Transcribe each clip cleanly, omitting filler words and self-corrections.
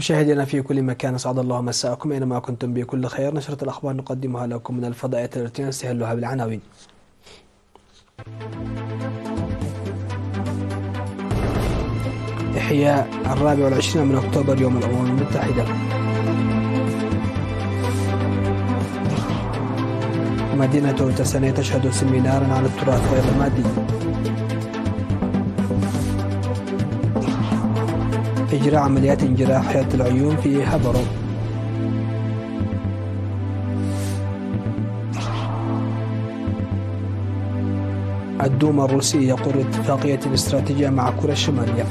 مشاهدينا في كل مكان، أسعد الله مساءكم أينما كنتم بكل خير. نشرة الأخبار نقدمها لكم من الفضائية التي نستهلها بالعناوين. إحياء 24 من أكتوبر يوم الأمم المتحدة. مدينة تسانية تشهد سيمينارا عن التراث غير المادي. إجراء عمليات جراحية العيون في هبرو. الدوما الروسي يقر اتفاقية استراتيجية مع كوريا الشمالية.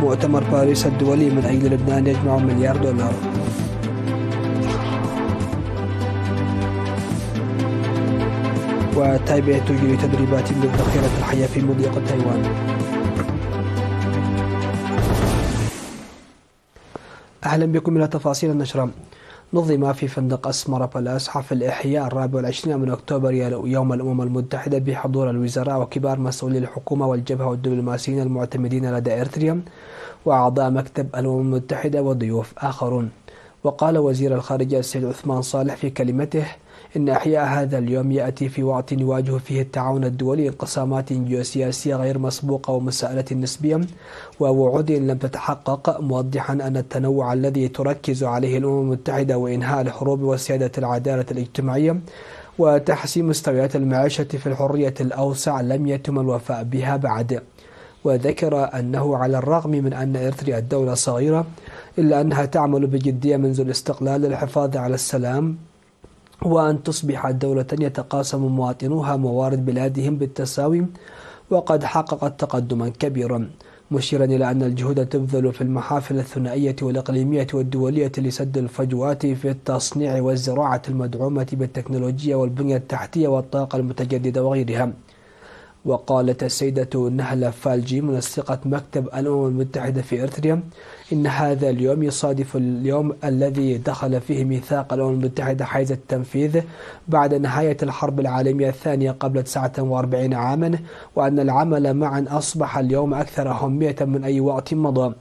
مؤتمر باريس الدولي من أجل لبنان يجمع مليار دولار. وتايبي تجري تدريبات للذخيرة الحية في مضيق تايوان. أهلا بكم إلى تفاصيل النشرة. نظم في فندق أسمر بالاس حفل إحياء 24 من أكتوبر يوم الأمم المتحدة بحضور الوزراء وكبار مسؤولي الحكومة والجبهة والدبلوماسيين المعتمدين لدى إريتريا وأعضاء مكتب الأمم المتحدة وضيوف آخرون. وقال وزير الخارجية السيد عثمان صالح في كلمته إن إحياء هذا اليوم يأتي في وقت يواجه فيه التعاون الدولي انقسامات جيوسياسية غير مسبوقة ومساءلة نسبية ووعود لم تتحقق، موضحا أن التنوع الذي تركز عليه الأمم المتحدة وإنهاء الحروب وسيادة العدالة الاجتماعية وتحسين مستويات المعيشة في الحرية الأوسع لم يتم الوفاء بها بعد. وذكر أنه على الرغم من أن إريتريا الدولة صغيرة إلا أنها تعمل بجدية منذ الاستقلال للحفاظ على السلام وأن تصبح دولة يتقاسم مواطنوها موارد بلادهم بالتساوي، وقد حققت تقدما كبيرا، مشيرا إلى أن الجهود تبذل في المحافل الثنائية والإقليمية والدولية لسد الفجوات في التصنيع والزراعة المدعومة بالتكنولوجيا والبنية التحتية والطاقة المتجددة وغيرها. وقالت السيدة نهلة فالجي منسقة مكتب الأمم المتحدة في إريتريا إن هذا اليوم يصادف اليوم الذي دخل فيه ميثاق الأمم المتحدة حيز التنفيذ بعد نهاية الحرب العالمية الثانية قبل 49 عاما، وأن العمل معا أصبح اليوم أكثر أهمية من أي وقت مضى،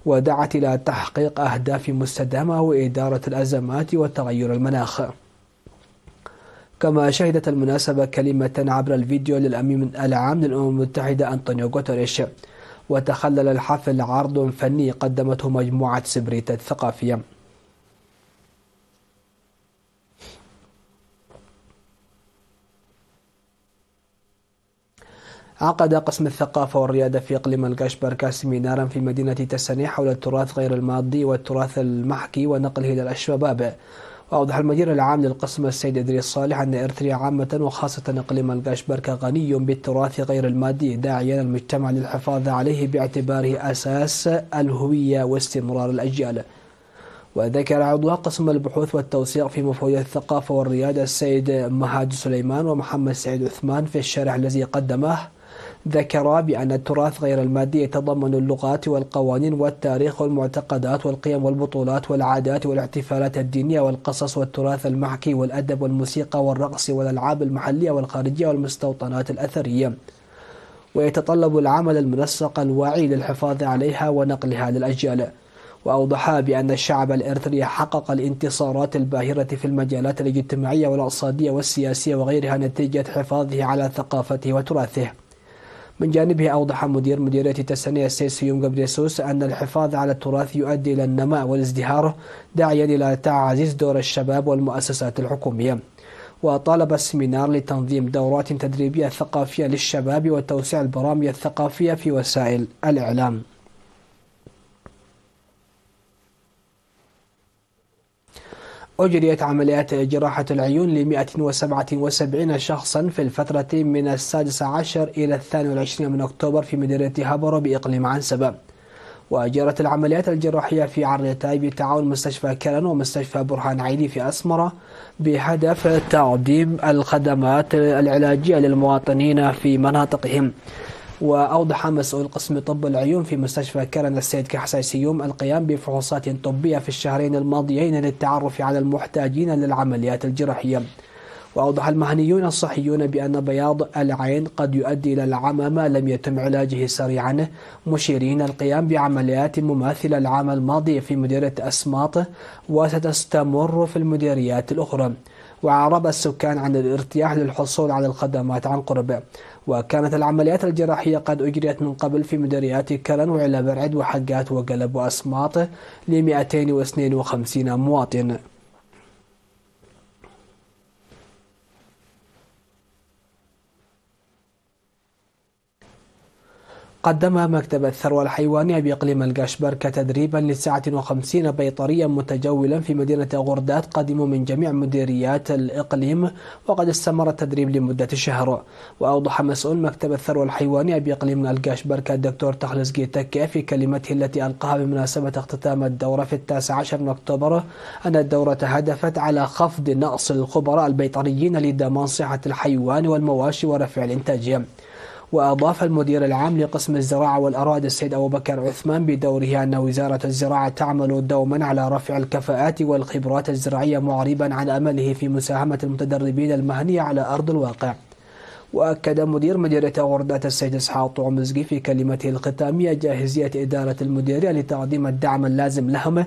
ودعت إلى تحقيق أهداف مستدامة وإدارة الأزمات وتغير المناخ. كما شهدت المناسبة كلمة عبر الفيديو للأمين العام للأمم المتحدة أنطونيو غوتيريش. وتخلل الحفل عرض فني قدمته مجموعة سبريتا الثقافية. عقد قسم الثقافة والريادة في إقليم القشبركة سيمينارا في مدينة تسانية حول التراث غير المادي والتراث المحكي ونقله إلى الشباب. وأوضح المدير العام للقسم السيد إدريس صالح أن إريتريا عامة وخاصة إقليم القشبركة غني بالتراث غير المادي، داعيا المجتمع للحفاظ عليه باعتباره أساس الهوية واستمرار الأجيال. وذكر عضو قسم البحوث والتوثيق في مفوضية الثقافة والريادة السيد مهاد سليمان ومحمد سعيد عثمان في الشرح الذي قدمه، ذكر بأن التراث غير المادي يتضمن اللغات والقوانين والتاريخ والمعتقدات والقيم والبطولات والعادات والاحتفالات الدينية والقصص والتراث المحكي والأدب والموسيقى والرقص والألعاب المحلية والخارجية والمستوطنات الأثرية، ويتطلب العمل المنسق الواعي للحفاظ عليها ونقلها للأجيال. وأوضح بأن الشعب الإريتري حقق الانتصارات الباهرة في المجالات الاجتماعية والاقتصادية والسياسية وغيرها نتيجة حفاظه على ثقافته وتراثه. من جانبه أوضح مديرية تسانية السيد سيوم غبريسوس أن الحفاظ على التراث يؤدي إلى النماء والازدهار، داعيا إلى تعزيز دور الشباب والمؤسسات الحكومية. وطالب السيمينار لتنظيم دورات تدريبية ثقافية للشباب وتوسيع البرامج الثقافية في وسائل الإعلام. أجريت عمليات جراحة العيون ل 177 شخصا في الفترة من 16 إلى 22 من أكتوبر في مدينة هبرو بإقليم عنسبة. وأجرت العمليات الجراحية في عريتاي بتعاون مستشفى كرن ومستشفى برهان عيني في أسمرة بهدف تقديم الخدمات العلاجية للمواطنين في مناطقهم. وأوضح مسؤول قسم طب العيون في مستشفى كرن السيد كحساي سيوم القيام بفحوصات طبية في الشهرين الماضيين للتعرف على المحتاجين للعمليات الجراحية. وأوضح المهنيون الصحيون بأن بياض العين قد يؤدي إلى العمى ما لم يتم علاجه سريعا، مشيرين القيام بعمليات مماثلة العام الماضي في مديرية أسماط وستستمر في المديريات الأخرى. وأعرب السكان عن الارتياح للحصول على الخدمات عن قرب. وكانت العمليات الجراحية قد أجريت من قبل في مديريات كرن وعلا برعد وحقات وقلب وأسماط ل 252 مواطن. قدم مكتب الثروة الحيوانية بإقليم القشبركة تدريبا ل59 بيطريا متجولا في مدينة غردات قدموا من جميع مديريات الإقليم، وقد استمر التدريب لمدة شهر. وأوضح مسؤول مكتب الثروة الحيوانية بإقليم القشبركة الدكتور تخلص جيتكي في كلمته التي ألقاها بمناسبة اختتام الدورة في 19 من أكتوبر أن الدورة هدفت على خفض نقص الخبراء البيطريين لضمان صحة الحيوان والمواشي ورفع الإنتاجية. وأضاف المدير العام لقسم الزراعة والأراضي السيد أبو بكر عثمان بدوره أن وزارة الزراعة تعمل دوما على رفع الكفاءات والخبرات الزراعية، معربا عن أمله في مساهمة المتدربين المهنية على أرض الواقع. وأكد مدير مديرية غردات السيد إسحاق طعمزقي في كلمته الختامية جاهزية إدارة المديرية لتقديم الدعم اللازم لهم،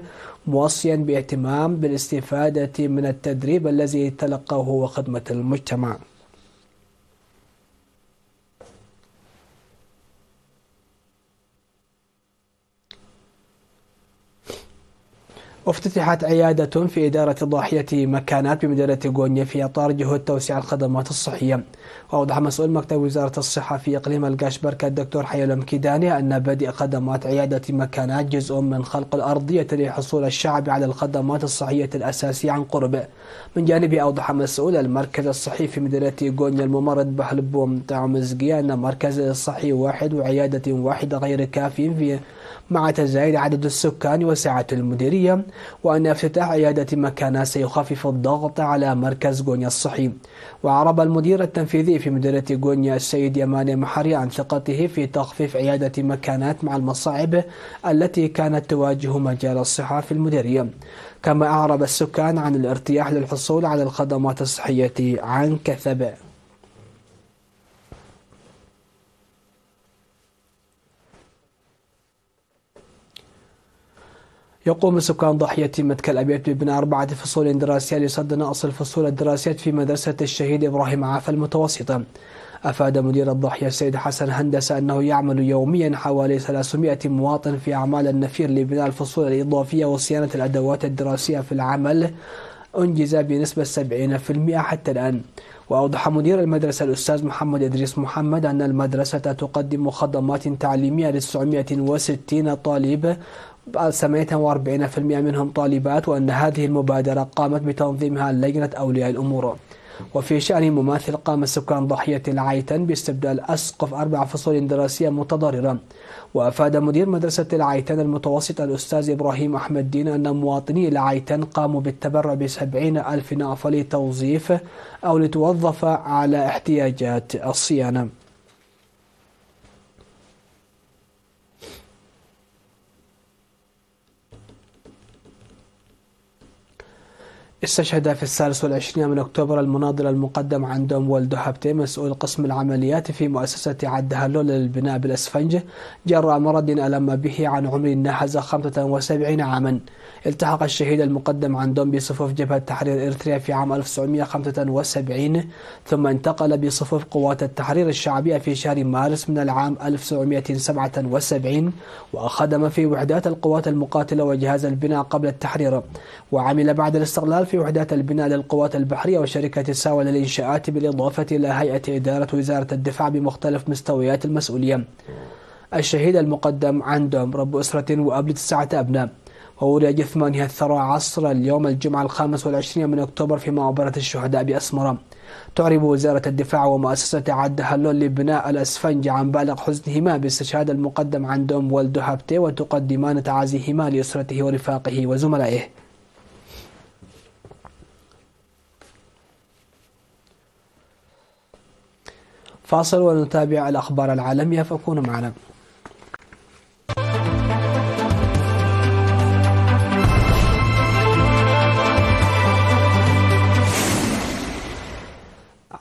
موصيا باهتمام بالاستفادة من التدريب الذي تلقوه وخدمة المجتمع. افتتحت عيادة في إدارة ضاحية مكانات بمدينة غونيا في إطار جهود توسيع الخدمات الصحية. وأوضح مسؤول مكتب وزارة الصحة في إقليم القشبركة الدكتور حيل المكيداني أن بدء خدمات عيادة مكانات جزء من خلق الأرضية لحصول الشعب على الخدمات الصحية الأساسية عن قرب. من جانبه أوضح مسؤول المركز الصحي في مدينة غونيا الممرض بحلبوم طعمزقي أن مركز صحي واحد وعيادة واحدة غير كافي مع تزايد عدد السكان وسعة المديرية، وأن افتتاح عيادة مكانة سيخفف الضغط على مركز غونيا الصحي. وعرب المدير التنفيذي في مديرية غونيا السيد يماني محري عن ثقته في تخفيف عيادة مكانات مع المصاعب التي كانت تواجه مجال الصحة في المديرية. كما أعرب السكان عن الارتياح للحصول على الخدمات الصحية عن كثب. يقوم سكان ضاحية متكل الأبيض ببناء 4 فصول دراسية لسد نقص الفصول الدراسية في مدرسة الشهيد إبراهيم عافا المتوسطة. أفاد مدير الضاحية السيد حسن هندسة أنه يعمل يوميا حوالي 300 مواطن في أعمال النفير لبناء الفصول الإضافية وصيانة الأدوات الدراسية في العمل أنجز بنسبة 70% حتى الآن. وأوضح مدير المدرسة الأستاذ محمد إدريس محمد أن المدرسة تقدم خدمات تعليمية ل 960 طالب 48% منهم طالبات، وأن هذه المبادرة قامت بتنظيمها لجنة أولياء الأمور. وفي شأن مماثل قام سكان ضاحية العيتن باستبدال أسقف 4 فصول دراسية متضررة. وأفاد مدير مدرسة العيتن المتوسطة الأستاذ إبراهيم أحمد دين أن مواطني العيتن قاموا بالتبرع ب70,000 نقفة لتوظيف أو لتوظف على احتياجات الصيانة. استشهد في 23 من أكتوبر المناضل المقدم عن دوم ولد حبتي مسؤول قسم العمليات في مؤسسة عد هلول للبناء بالأسفنج جراء مرض ألم به عن عمر ناحز 75 عاما. التحق الشهيد المقدم عن دوم بصفوف جبهة تحرير إريتريا في عام 1975، ثم انتقل بصفوف قوات التحرير الشعبية في شهر مارس من العام 1977، وخدم في وحدات القوات المقاتلة وجهاز البناء قبل التحرير، وعمل بعد الاستقلال في وحدات البناء للقوات البحرية وشركة ساوى للإنشاءات، بالإضافة إلى هيئة إدارة وزارة الدفاع بمختلف مستويات المسؤولية. الشهيد المقدم عن دوم رب أسرة وأب 9 أبناء، وولد جثمانها الثرى عصر اليوم الجمعة 25 من أكتوبر في مقبرة الشهداء بأسمرة. تعرب وزارة الدفاع ومؤسسة عد هلول لبناء الأسفنج عن بالغ حزنهما باستشهاد المقدم عن دوم ولد حبتي، وتقدمان تعازيهما لأسرته ورفاقه وزملائه. فاصل ونتابع الأخبار العالمية، فكونوا معنا.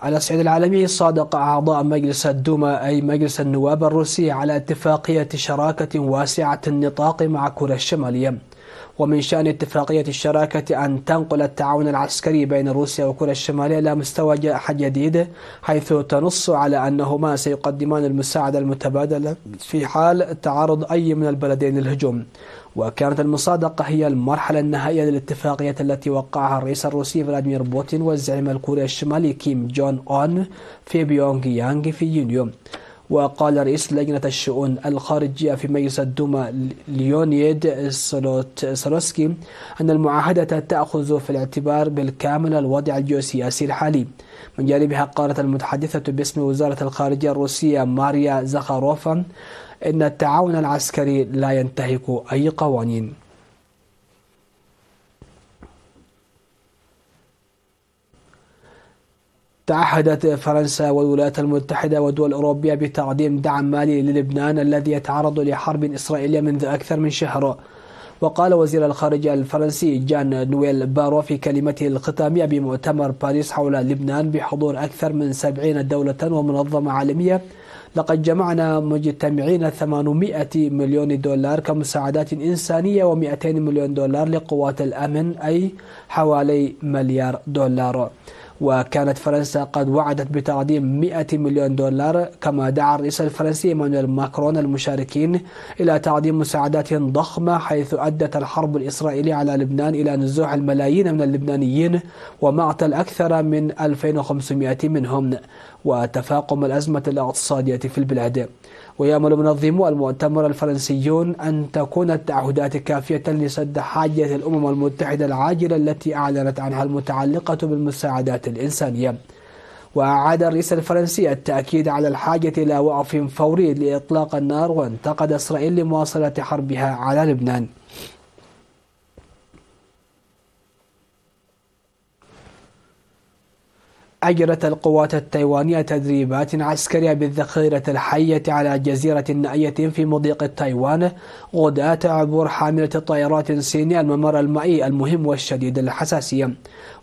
على الصعيد العالمي، صادق أعضاء مجلس الدوما أي مجلس النواب الروسي على اتفاقية شراكة واسعة النطاق مع كوريا الشمالية. ومن شأن اتفاقية الشراكة أن تنقل التعاون العسكري بين روسيا وكوريا الشمالية إلى مستوى جديد، حيث تنص على أنهما سيقدمان المساعدة المتبادلة في حال تعرض أي من البلدين للهجوم. وكانت المصادقة هي المرحلة النهائية للاتفاقية التي وقعها الرئيس الروسي فلاديمير بوتين والزعيم الكوري الشمالي كيم جون أون في بيونغ يانغ في يونيو. وقال رئيس لجنة الشؤون الخارجية في مجلس الدوما ليونيد سولوسكي أن المعاهدة تأخذ في الاعتبار بالكامل الوضع الجيوسياسي الحالي. من جانبها قالت المتحدثة باسم وزارة الخارجية الروسية ماريا زخاروفا إن التعاون العسكري لا ينتهك أي قوانين. تعهدت فرنسا والولايات المتحدة والدول الأوروبية بتقديم دعم مالي للبنان الذي يتعرض لحرب إسرائيلية منذ أكثر من شهر. وقال وزير الخارجية الفرنسي جان نويل بارو في كلمته الختامية بمؤتمر باريس حول لبنان بحضور أكثر من 70 دولة ومنظمة عالمية: لقد جمعنا مجتمعين 800 مليون دولار كمساعدات إنسانية و200 مليون دولار لقوات الأمن، أي حوالي مليار دولار. وكانت فرنسا قد وعدت بتقديم 100 مليون دولار، كما دعا الرئيس الفرنسي إيمانويل ماكرون المشاركين إلى تقديم مساعدات ضخمة، حيث أدت الحرب الإسرائيلية على لبنان إلى نزوح الملايين من اللبنانيين ومقتل أكثر من 2500 منهم وتفاقم الأزمة الاقتصادية في البلاد. ويأمل منظمو المؤتمر الفرنسيون أن تكون التعهدات كافية لسد حاجة الأمم المتحدة العاجلة التي أعلنت عنها المتعلقة بالمساعدات الإنسانية. وأعاد الرئيس الفرنسي التأكيد على الحاجة إلى وقف فوري لإطلاق النار، وانتقد إسرائيل لمواصلة حربها على لبنان. أجرت القوات التايوانية تدريبات عسكرية بالذخيرة الحية على جزيرة نائية في مضيق تايوان غداة عبور حاملة طائرات صينية الممر المائي المهم والشديد الحساسية.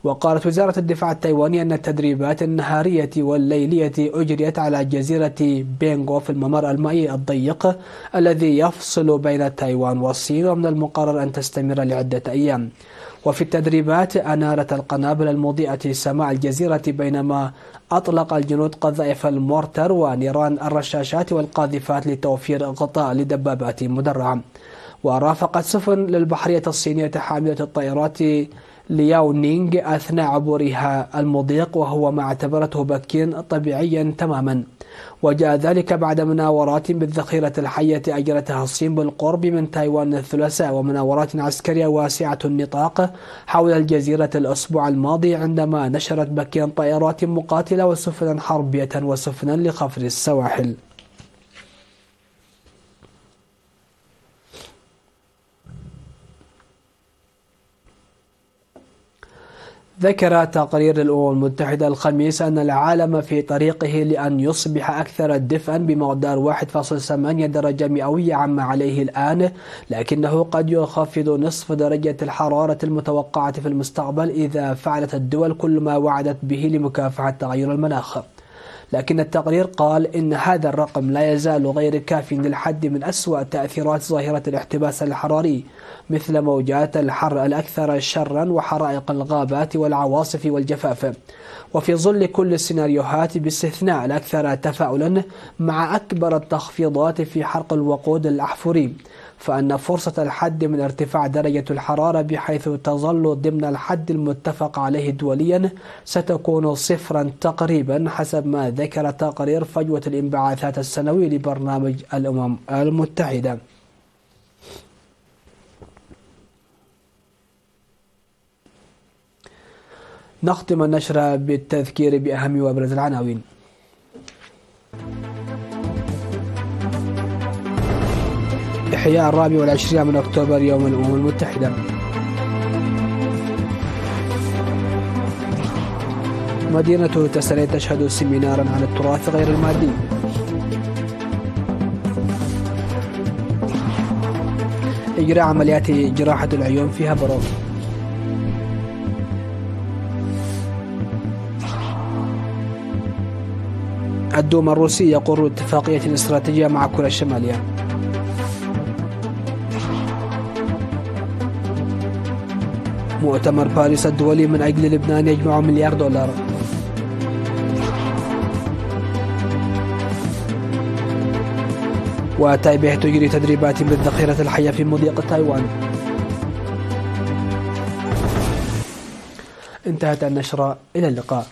وقالت وزارة الدفاع التايوانية أن التدريبات النهارية والليلية أجريت على جزيرة بينغو في الممر المائي الضيق الذي يفصل بين تايوان والصين، ومن المقرر أن تستمر لعدة أيام. وفي التدريبات أنارت القنابل المضيئة سماء الجزيرة، بينما أطلق الجنود قذائف المورتر ونيران الرشاشات والقاذفات لتوفير غطاء لدبابات مدرعة. ورافقت سفن للبحرية الصينية حاملة الطائرات لياونينغ أثناء عبورها المضيق، وهو ما اعتبرته بكين طبيعيا تماما. وجاء ذلك بعد مناورات بالذخيرة الحية أجرتها الصين بالقرب من تايوان الثلاثاء، ومناورات عسكرية واسعة النطاق حول الجزيرة الأسبوع الماضي، عندما نشرت بكين طائرات مقاتلة وسفنا حربية وسفنا لخفر السواحل. ذكر تقرير الأمم المتحدة الخميس أن العالم في طريقه لأن يصبح أكثر دفئا بمقدار 1.8 درجة مئوية عما عليه الآن، لكنه قد ينخفض نصف درجة الحرارة المتوقعة في المستقبل إذا فعلت الدول كل ما وعدت به لمكافحة تغير المناخ. لكن التقرير قال إن هذا الرقم لا يزال غير كاف للحد من أسوأ تأثيرات ظاهرة الاحتباس الحراري، مثل موجات الحر الأكثر شرا وحرائق الغابات والعواصف والجفاف. وفي ظل كل السيناريوهات باستثناء الأكثر تفاؤلا مع أكبر التخفيضات في حرق الوقود الأحفوري، فأن فرصة الحد من ارتفاع درجة الحرارة بحيث تظل ضمن الحد المتفق عليه دوليا ستكون صفرا تقريبا، حسب ما ذكر تقرير فجوة الانبعاثات السنوي لبرنامج الأمم المتحدة. نختم النشرة بالتذكير بأهم وأبرز العناوين. إحياء 24 من أكتوبر يوم الأمم المتحدة. مدينة تسالي تشهد سيمينارا عن التراث غير المادي. إجراء عمليات جراحة العيون في هبرو. الدوما الروسي يقر اتفاقية استراتيجية مع كوريا الشمالية. مؤتمر باريس الدولي من أجل لبنان يجمع مليار دولار. وتايبيه تجري تدريبات بالذخيرة الحية في مضيق تايوان. انتهت النشرة، إلى اللقاء.